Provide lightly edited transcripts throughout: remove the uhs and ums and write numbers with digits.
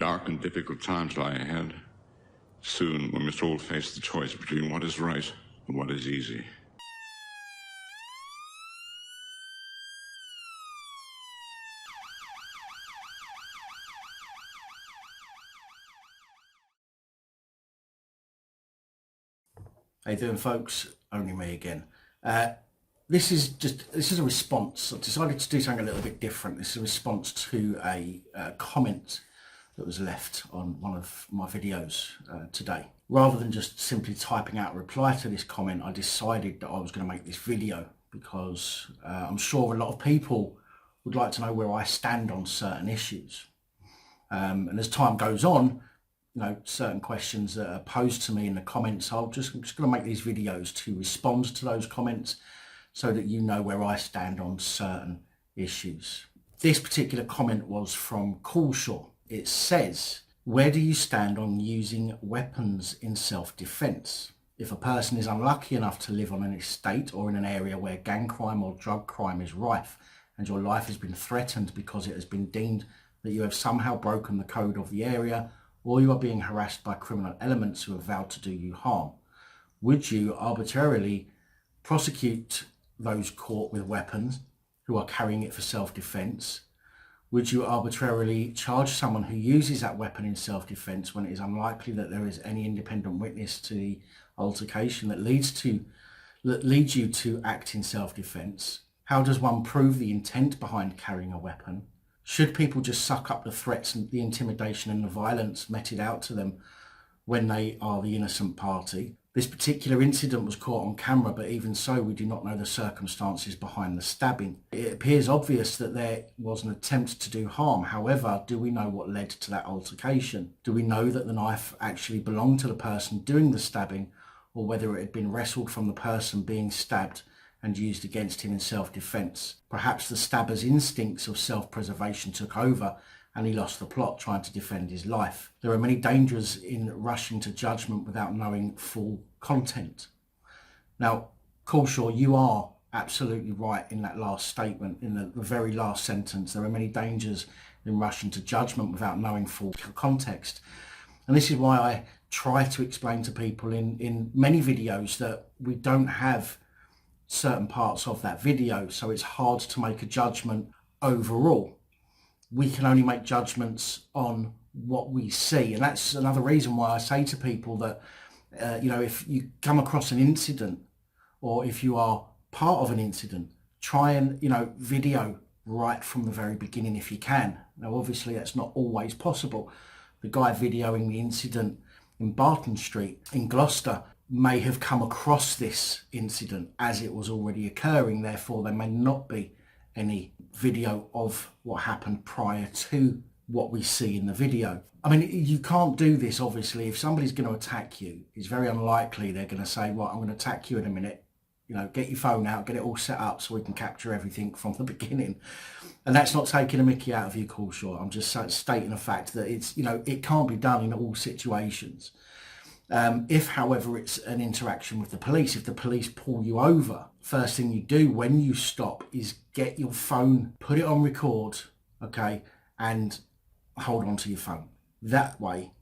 dark and difficult times lie ahead. Soon we must all face the choice between what is right and what is easy. How you doing, folks? Only me again. This is a response. I decided to do something a little bit different. This is a response to a comment that was left on one of my videos today. Rather than just simply typing out a reply to this comment, I decided that I was going to make this video because I'm sure a lot of people would like to know where I stand on certain issues. And as time goes on, you know, certain questions that are posed to me in the comments, I'm just going to make these videos to respond to those comments so that you know where I stand on certain issues. This particular comment was from Callsure. It says, where do you stand on using weapons in self-defense? If a person is unlucky enough to live on an estate or in an area where gang crime or drug crime is rife and your life has been threatened because it has been deemed that you have somehow broken the code of the area or you are being harassed by criminal elements who have vowed to do you harm, would you arbitrarily prosecute those caught with weapons who are carrying it for self-defense? Would you arbitrarily charge someone who uses that weapon in self-defense when it is unlikely that there is any independent witness to the altercation that leads you to act in self-defense? How does one prove the intent behind carrying a weapon? Should people just suck up the threats and the intimidation and the violence meted out to them when they are the innocent party? This particular incident was caught on camera, but even so, we do not know the circumstances behind the stabbing. It appears obvious that there was an attempt to do harm. However, do we know what led to that altercation? Do we know that the knife actually belonged to the person doing the stabbing, or whether it had been wrestled from the person being stabbed and used against him in self-defense? Perhaps the stabber's instincts of self-preservation took over and he lost the plot trying to defend his life. There are many dangers in rushing to judgment without knowing full content. Now, Callsure, you are absolutely right in that last statement, in the very last sentence. There are many dangers in rushing to judgment without knowing full context. And this is why I try to explain to people in many videos that we don't have certain parts of that video, so it's hard to make a judgment overall. We can only make judgments on what we see, and that's another reason why I say to people that you know, if you come across an incident or if you are part of an incident, try and, you know, video right from the very beginning if you can. Now obviously that's not always possible. The guy videoing the incident in Barton Street in Gloucester may have come across this incident as it was already occurring, therefore there may not be any video of what happened prior to what we see in the video. I mean, you can't do this, obviously. If somebody's going to attack you, it's very unlikely they're going to say, well, I'm going to attack you in a minute. You know, get your phone out, get it all set up so we can capture everything from the beginning. And that's not taking a mickey out of you, Callsure. I'm just stating the fact that it's, you know, it can't be done in all situations. If, however, it's an interaction with the police, if the police pull you over, first thing you do when you stop is get your phone, put it on record, okay, and hold on to your phone. That way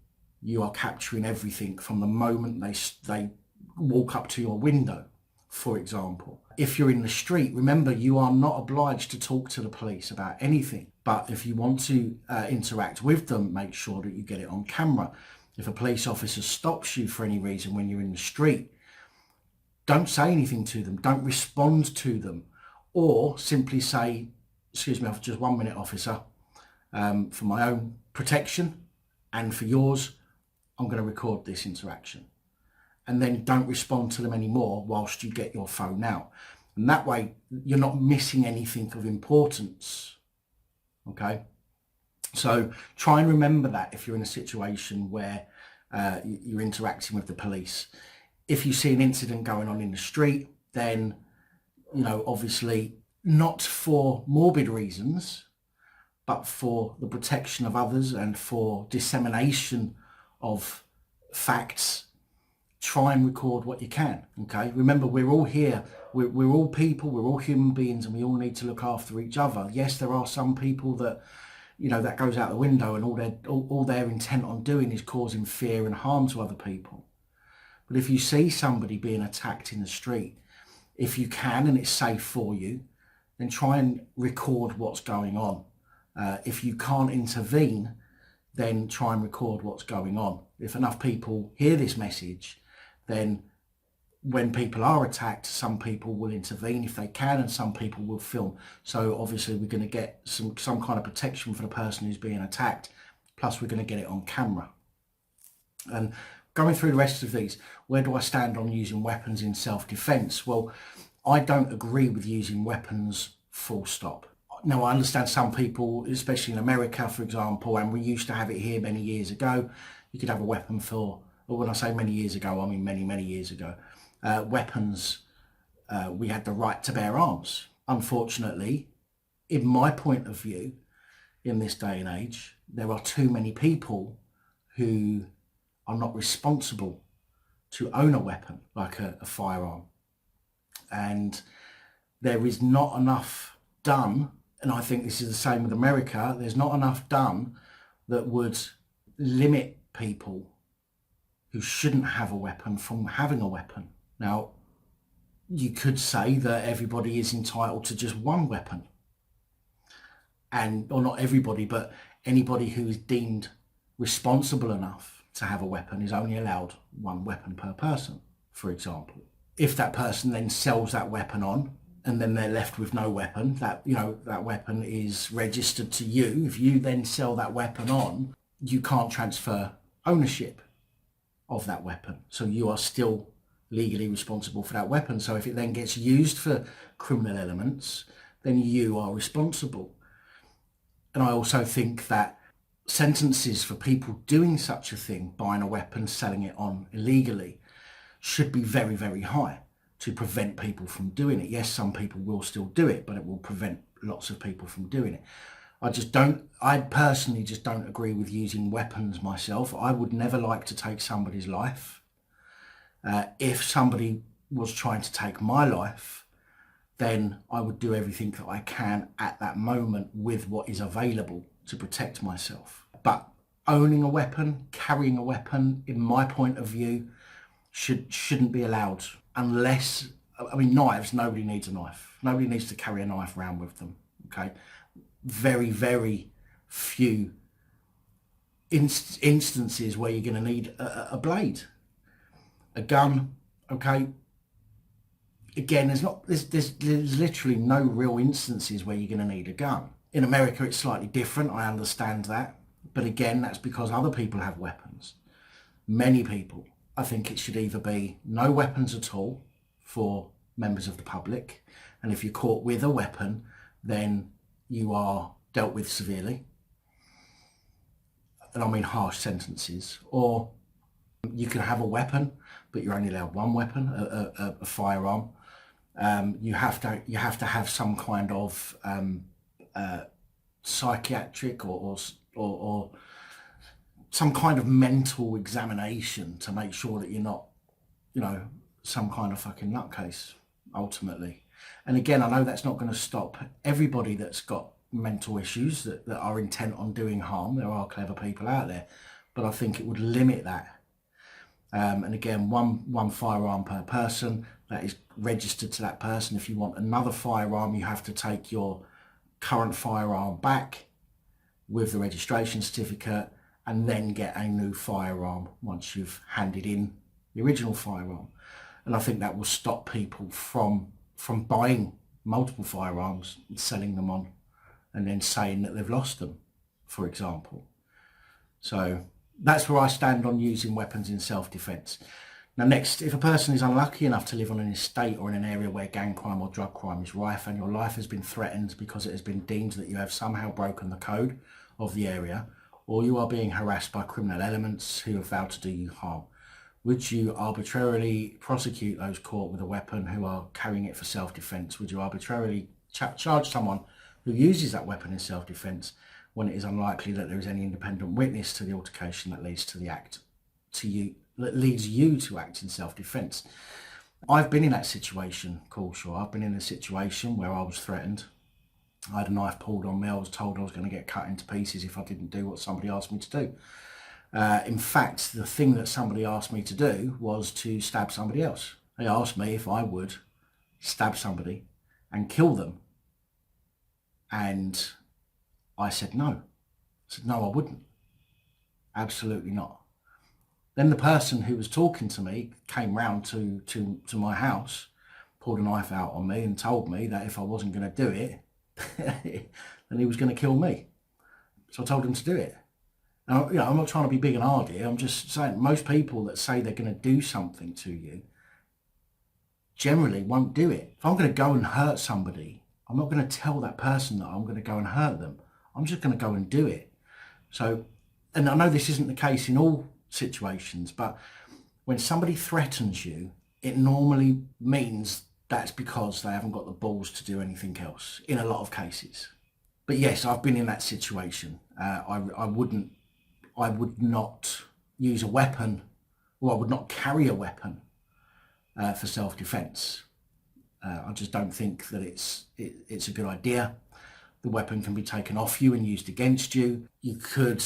you are capturing everything from the moment they walk up to your window, for example. If you're in the street, remember, you are not obliged to talk to the police about anything, but if you want to interact with them, make sure that you get it on camera. If a police officer stops you for any reason when you're in the street, don't say anything to them, don't respond to them, or simply say, excuse me, just 1 minute, officer, for my own protection and for yours, I'm going to record this interaction. And then don't respond to them anymore whilst you get your phone out. And that way you're not missing anything of importance, okay? So try and remember that if you're in a situation where you're interacting with the police. If you see an incident going on in the street, then, you know, obviously not for morbid reasons, but for the protection of others and for dissemination of facts, try and record what you can, okay? Remember, we're all here, we're all people, we're all human beings, and we all need to look after each other. Yes, there are some people that you know, that goes out the window, and all they're intent on doing is causing fear and harm to other people. But if you see somebody being attacked in the street, if you can and it's safe for you, then try and record what's going on. If you can't intervene, then try and record what's going on. If enough people hear this message, then when people are attacked, some people will intervene if they can, and some people will film. So obviously we're going to get some kind of protection for the person who's being attacked, plus we're going to get it on camera. And going through the rest of these, where do I stand on using weapons in self-defense? Well, I don't agree with using weapons full stop. Now, I understand some people, especially in America, for example, and we used to have it here many years ago, you could have a weapon for, or when I say many years ago, I mean many, many years ago. Weapons, we had the right to bear arms. Unfortunately, in my point of view, in this day and age, there are too many people who are not responsible to own a weapon, like a firearm. And there is not enough done, and I think this is the same with America, there's not enough done that would limit people who shouldn't have a weapon from having a weapon. Now, you could say that everybody is entitled to just one weapon. Or not everybody, but anybody who is deemed responsible enough to have a weapon is only allowed one weapon per person, for example. If that person then sells that weapon on, and then they're left with no weapon, that weapon is registered to you. If you then sell that weapon on, you can't transfer ownership of that weapon. So you are still legally responsible for that weapon. So if it then gets used for criminal elements, then you are responsible. And I also think that sentences for people doing such a thing, buying a weapon, selling it on illegally, should be very, very high to prevent people from doing it. Yes, some people will still do it, but it will prevent lots of people from doing it. I personally just don't agree with using weapons myself. I would never like to take somebody's life. If somebody was trying to take my life, then I would do everything that I can at that moment with what is available to protect myself. But owning a weapon, carrying a weapon, in my point of view, shouldn't be allowed. Unless, I mean, knives, nobody needs a knife. Nobody needs to carry a knife around with them, okay? Very, very few instances where you're going to need a blade. A gun, okay? Again, there's literally no real instances where you're going to need a gun. In America, it's slightly different, I understand that. But again, that's because other people have weapons. Many people. I think it should either be no weapons at all for members of the public, and if you're caught with a weapon, then you are dealt with severely, and I mean harsh sentences. Or you can have a weapon, but you're only allowed one weapon, a firearm. You have to have some kind of psychiatric or some kind of mental examination to make sure that you're not, some kind of fucking nutcase, ultimately. And again, I know that's not going to stop everybody that's got mental issues that are intent on doing harm. There are clever people out there, but I think it would limit that. And again, one firearm per person, that is registered to that person. If you want another firearm, you have to take your current firearm back with the registration certificate, and then get a new firearm once you've handed in the original firearm. And I think that will stop people from buying multiple firearms and selling them on, and then saying that they've lost them, for example. So that's where I stand on using weapons in self-defense. Now next, if a person is unlucky enough to live on an estate or in an area where gang crime or drug crime is rife, and your life has been threatened because it has been deemed that you have somehow broken the code of the area, or you are being harassed by criminal elements who have vowed to do you harm, would you arbitrarily prosecute those caught with a weapon who are carrying it for self-defense? Would you arbitrarily charge someone who uses that weapon in self-defense when it is unlikely that there is any independent witness to the altercation that leads to the act that leads you to act in self-defense? I've been in that situation, Callsure. I've been in a situation where I was threatened, I had a knife pulled on me. I was told I was going to get cut into pieces if I didn't do what somebody asked me to do. In fact, the thing that somebody asked me to do was to stab somebody else. They asked me if I would stab somebody and kill them. And I said no. I said, no, I wouldn't. Absolutely not. Then the person who was talking to me came round to my house, pulled a knife out on me and told me that if I wasn't going to do it, then he was going to kill me. So I told him to do it. Now, I'm not trying to be big and hard here. I'm just saying most people that say they're going to do something to you generally won't do it. If I'm going to go and hurt somebody, I'm not going to tell that person that I'm going to go and hurt them. I'm just going to go and do it. So, and I know this isn't the case in all situations, but when somebody threatens you, it normally means that's because they haven't got the balls to do anything else in a lot of cases. But yes, I've been in that situation. I would not use a weapon, or I would not carry a weapon for self-defense. I just don't think that it's a good idea. The weapon can be taken off you and used against you. You could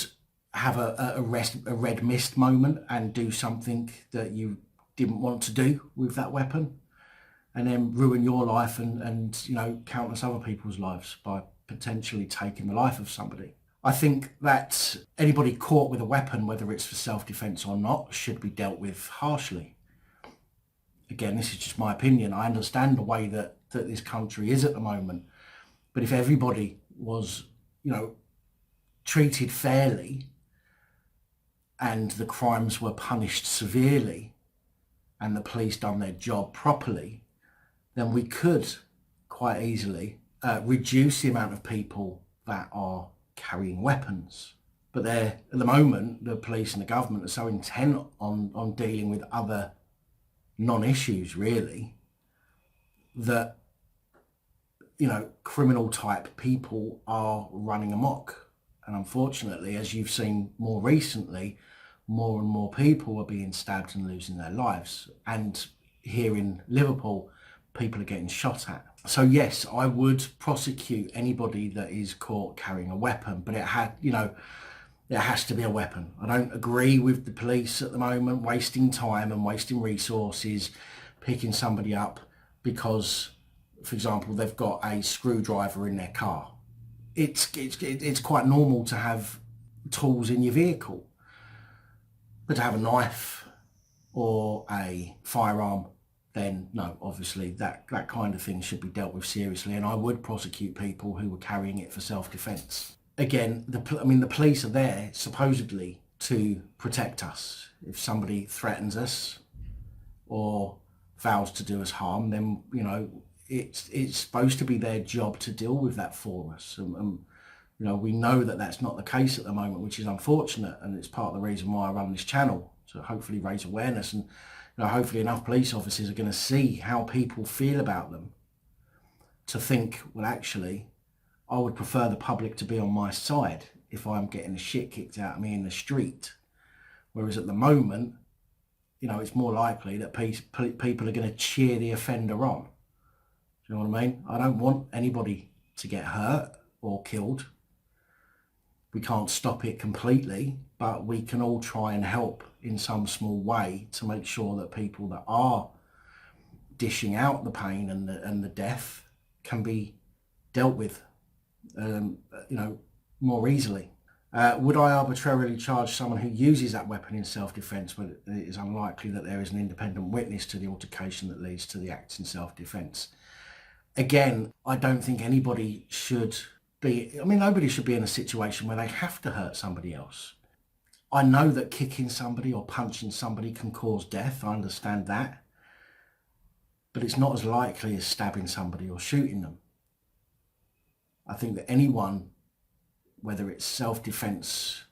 have a red mist moment and do something that you didn't want to do with that weapon, and then ruin your life and countless other people's lives by potentially taking the life of somebody. I think that anybody caught with a weapon, whether it's for self-defense or not, should be dealt with harshly. Again, this is just my opinion. I understand the way that this country is at the moment, but if everybody was, treated fairly and the crimes were punished severely and the police done their job properly, then we could quite easily reduce the amount of people that are carrying weapons. But at the moment, the police and the government are so intent on dealing with other non-issues, really, that, criminal type people are running amok. And unfortunately, as you've seen more recently, more and more people are being stabbed and losing their lives. And here in Liverpool, people are getting shot at. So yes, I would prosecute anybody that is caught carrying a weapon, but it has to be a weapon. I don't agree with the police at the moment wasting time and wasting resources picking somebody up because, for example, they've got a screwdriver in their car. It's quite normal to have tools in your vehicle, but to have a knife or a firearm, then no, obviously that kind of thing should be dealt with seriously, and I would prosecute people who were carrying it for self-defense. Again, the police are there supposedly to protect us. If somebody threatens us or vows to do us harm, then it's supposed to be their job to deal with that for us. And we know that that's not the case at the moment, which is unfortunate, and it's part of the reason why I run this channel, to hopefully raise awareness, and hopefully enough police officers are going to see how people feel about them to think, well, actually, I would prefer the public to be on my side if I'm getting the shit kicked out of me in the street. Whereas at the moment, it's more likely that people are going to cheer the offender on. Do you know what I mean? I don't want anybody to get hurt or killed. We can't stop it completely, but we can all try and help in some small way to make sure that people that are dishing out the pain and the death can be dealt with, more easily. Would I arbitrarily charge someone who uses that weapon in self-defense when it is unlikely that there is an independent witness to the altercation that leads to the act in self-defense? Again, I don't think anybody should be, nobody should be in a situation where they have to hurt somebody else. I know that kicking somebody or punching somebody can cause death. I understand that. But it's not as likely as stabbing somebody or shooting them. I think that anyone, whether it's self-defense,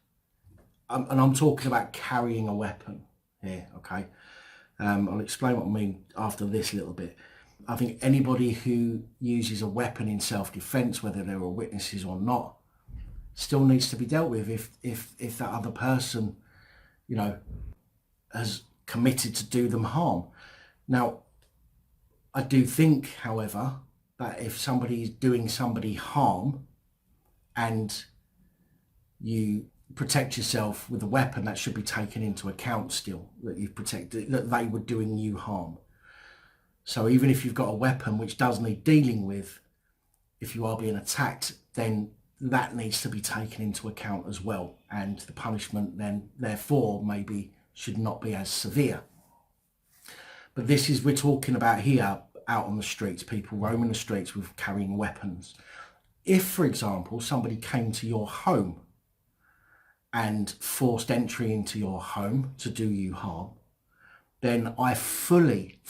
and I'm talking about carrying a weapon here, okay? I'll explain what I mean after this little bit. I think anybody who uses a weapon in self-defense, whether there are witnesses or not, still needs to be dealt with if that other person, has committed to do them harm. Now, I do think, however, that if somebody is doing somebody harm and you protect yourself with a weapon, that should be taken into account still, that you've protected, that they were doing you harm. So even if you've got a weapon which does need dealing with, if you are being attacked, then that needs to be taken into account as well. And the punishment then, therefore, maybe should not be as severe. But this is, we're talking about here, out on the streets, people roaming the streets with carrying weapons. If, for example, somebody came to your home and forced entry into your home to do you harm, then I fully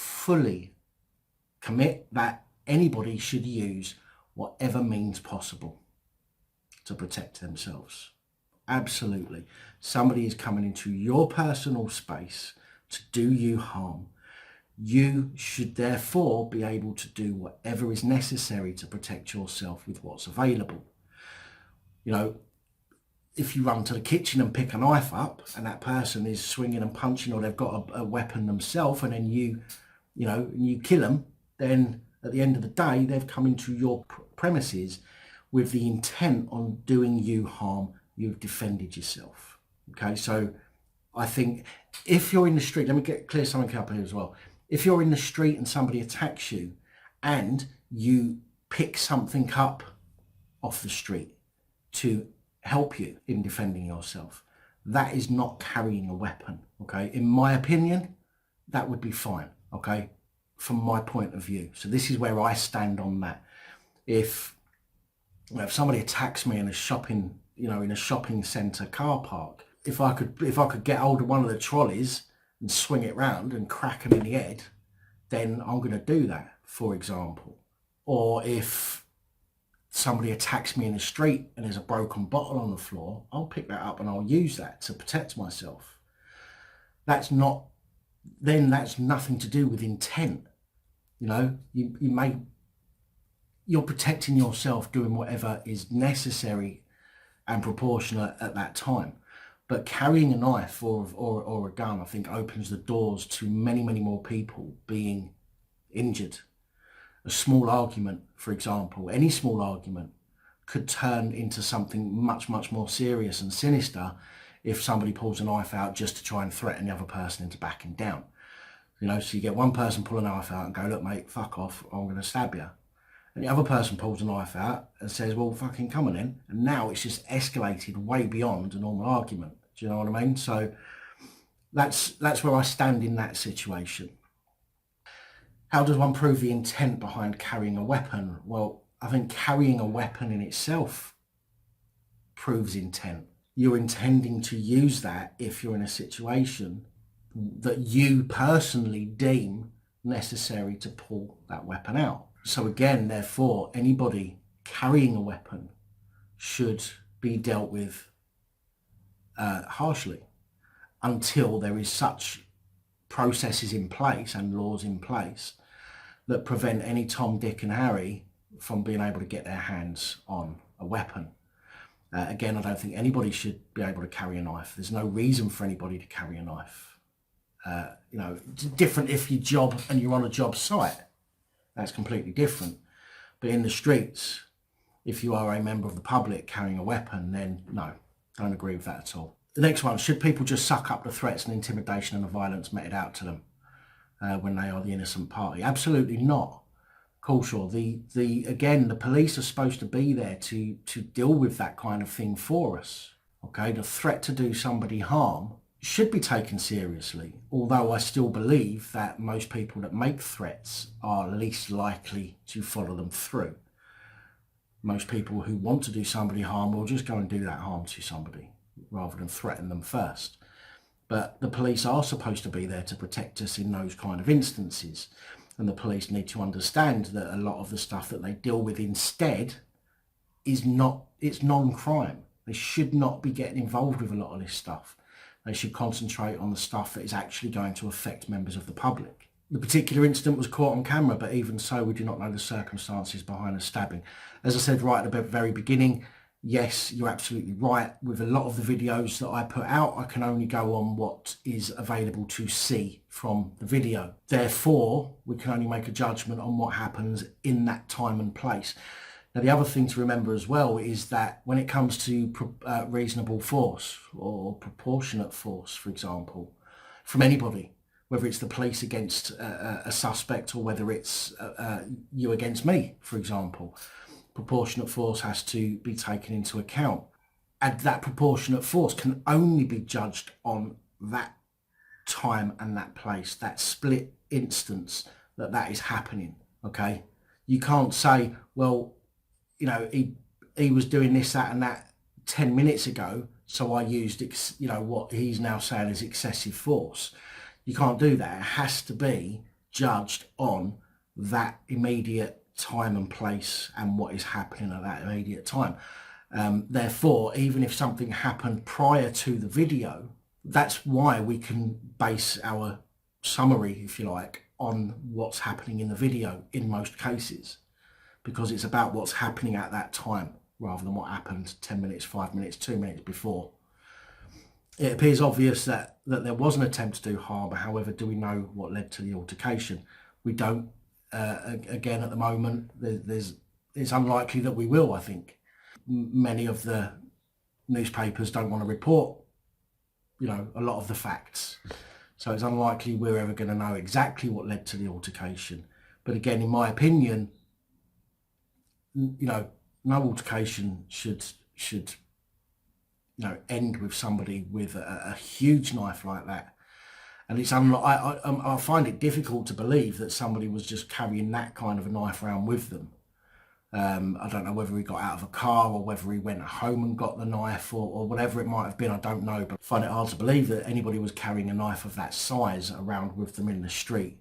commit that anybody should use whatever means possible to protect themselves. Absolutely. Somebody is coming into your personal space to do you harm. You should therefore be able to do whatever is necessary to protect yourself with what's available. You know, if you run to the kitchen and pick a knife up and that person is swinging and punching, or they've got a weapon themselves, and then you kill them, then at the end of the day, they've come into your premises with the intent on doing you harm. You've defended yourself. Okay, so I think if you're in the street, let me clear something up here as well. If you're in the street and somebody attacks you and you pick something up off the street to help you in defending yourself, that is not carrying a weapon. Okay, in my opinion, that would be fine. Okay, from my point of view. So this is where I stand on that. If somebody attacks me in a shopping centre car park, if I could get hold of one of the trolleys and swing it round and crack them in the head, then I'm going to do that, for example. Or if somebody attacks me in the street and there's a broken bottle on the floor, I'll pick that up and I'll use that to protect myself. That's nothing to do with intent. You know, you're protecting yourself, doing whatever is necessary and proportionate at that time. But carrying a knife or a gun, I think, opens the doors to many more people being injured. A small argument, for example, any small argument could turn into something much more serious and sinister if somebody pulls a knife out just to try and threaten the other person into backing down. You know, so you get one person pull a knife out and go, look mate, fuck off, I'm going to stab you. And the other person pulls a knife out and says, well, fucking come on in. And now it's just escalated way beyond a normal argument. Do you know what I mean? So that's where I stand in that situation. How does one prove the intent behind carrying a weapon? Well, I think carrying a weapon in itself proves intent. You're intending to use that if you're in a situation that you personally deem necessary to pull that weapon out. So again, therefore, anybody carrying a weapon should be dealt with harshly until there is such processes in place and laws in place that prevent any Tom, Dick and Harry from being able to get their hands on a weapon. Again, I don't think anybody should be able to carry a knife. There's no reason for anybody to carry a knife. You know, it's different if you job and you're on a job site. That's completely different. But in the streets, if you are a member of the public carrying a weapon, then no, don't agree with that at all. The next one, should people just suck up the threats and intimidation and the violence meted out to them when they are the innocent party? Absolutely not. Callsure, again, the police are supposed to be there to deal with that kind of thing for us. Okay, the threat to do somebody harm should be taken seriously, although I still believe that most people that make threats are least likely to follow them through. Most people who want to do somebody harm will just go and do that harm to somebody rather than threaten them first. But the police are supposed to be there to protect us in those kind of instances, and the police need to understand that a lot of the stuff that they deal with instead it's non-crime. They should not be getting involved with a lot of this stuff. They should concentrate on the stuff that is actually going to affect members of the public. The particular incident was caught on camera, but even so, we do not know the circumstances behind the stabbing. As I said right at the very beginning, yes, you're absolutely right. With a lot of the videos that I put out, I can only go on what is available to see from the video. Therefore, we can only make a judgment on what happens in that time and place. Now, the other thing to remember as well is that when it comes to reasonable force or proportionate force, for example, from anybody, whether it's the police against a suspect or whether it's you against me, for example, proportionate force has to be taken into account. And that proportionate force can only be judged on that time and that place, that split instance that is happening, okay? You can't say, well, you know, he was doing this, that and that 10 minutes ago, so I used, you know, what he's now saying is excessive force. You can't do that. It has to be judged on that immediate time and place and what is happening at that immediate time. Therefore, even if something happened prior to the video, that's why we can base our summary, if you like, on what's happening in the video in most cases, because it's about what's happening at that time rather than what happened 10 minutes, 5 minutes, 2 minutes before. It appears obvious that there was an attempt to do harm. However, do we know what led to the altercation? We don't. Again, at the moment, it's unlikely that we will, I think. Many of the newspapers don't want to report, you know, a lot of the facts. So it's unlikely we're ever going to know exactly what led to the altercation. But again, in my opinion, you know, no altercation should you know, end with somebody with a huge knife like that. And it's I find it difficult to believe that somebody was just carrying that kind of a knife around with them. I don't know whether he got out of a car or whether he went home and got the knife or whatever it might have been, I don't know. But I find it hard to believe that anybody was carrying a knife of that size around with them in the street,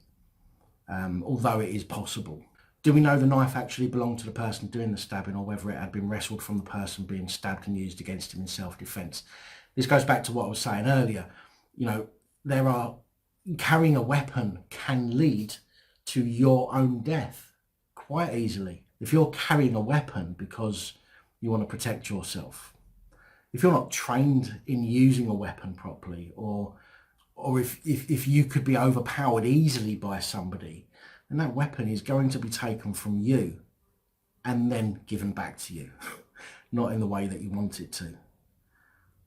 although it is possible. Do we know the knife actually belonged to the person doing the stabbing or whether it had been wrestled from the person being stabbed and used against him in self-defense? This goes back to what I was saying earlier. You know, carrying a weapon can lead to your own death quite easily. If you're carrying a weapon because you want to protect yourself, if you're not trained in using a weapon properly, or if you could be overpowered easily by somebody, then that weapon is going to be taken from you and then given back to you, not in the way that you want it to.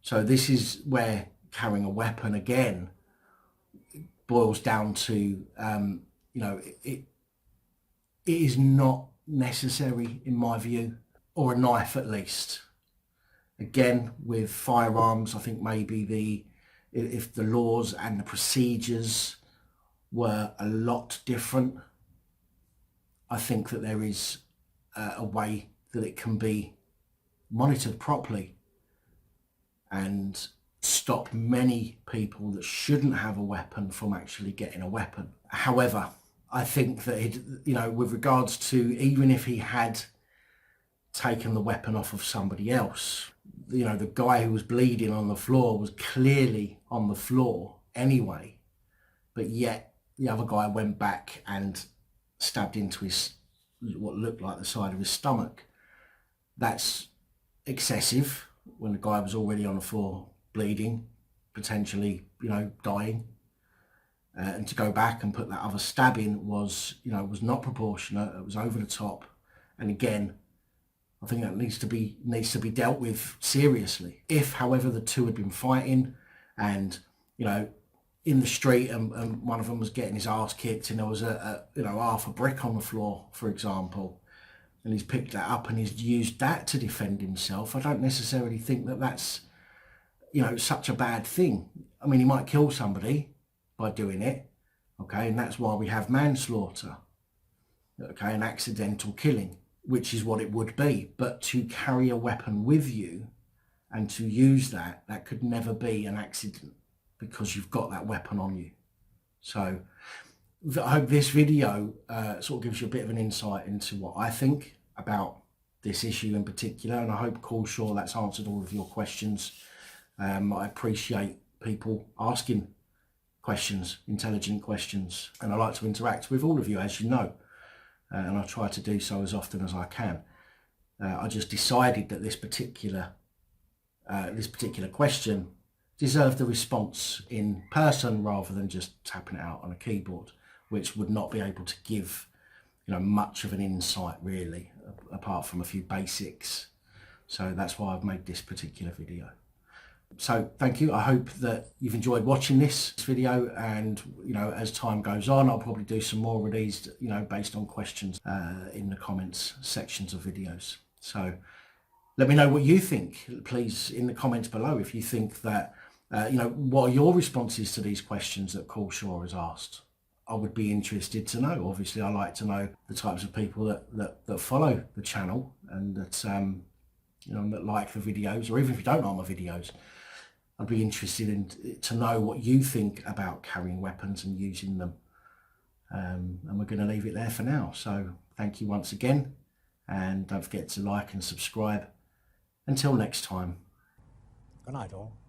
So this is where carrying a weapon again boils down to, you know, it is not necessary in my view, or a knife at least. Again, with firearms, I think maybe if the laws and the procedures were a lot different, I think that there is a way that it can be monitored properly and stop many people that shouldn't have a weapon from actually getting a weapon. However, I think that, you know, with regards to, even if he had taken the weapon off of somebody else, you know, the guy who was bleeding on the floor was clearly on the floor anyway, but yet the other guy went back and stabbed into his, what looked like the side of his stomach. That's excessive when the guy was already on the floor bleeding, potentially, you know, dying. And to go back and put that other stab in was, you know, was not proportionate. It was over the top. And again, I think that needs to be dealt with seriously. If, however, the two had been fighting and, you know, in the street and one of them was getting his ass kicked and there was you know, half a brick on the floor, for example, and he's picked that up and he's used that to defend himself, I don't necessarily think that that's, you know, such a bad thing. I mean, he might kill somebody by doing it, okay, and that's why we have manslaughter, okay, an accidental killing, which is what it would be. But to carry a weapon with you and to use that could never be an accident because you've got that weapon on you. So I hope this video sort of gives you a bit of an insight into what I think about this issue in particular, and I hope, Callsure, that's answered all of your questions. I appreciate people asking questions, intelligent questions, and I like to interact with all of you, as you know, and I try to do so as often as I can. I just decided that this particular question deserved a response in person rather than just tapping it out on a keyboard, which would not be able to give much of an insight really, apart from a few basics. So that's why I've made this particular video. So thank you. I hope that you've enjoyed watching this video, and as time goes on, I'll probably do some more of these based on questions in the comments sections of videos. So let me know what you think, please, in the comments below. If you think that what are your responses to these questions that Callsure has asked? I would be interested to know. Obviously, I like to know the types of people that follow the channel and that that like the videos, or even if you don't like my videos, I'd be interested to know what you think about carrying weapons and using them. And we're going to leave it there for now. So thank you once again, and don't forget to like and subscribe. Until next time. Good night, all.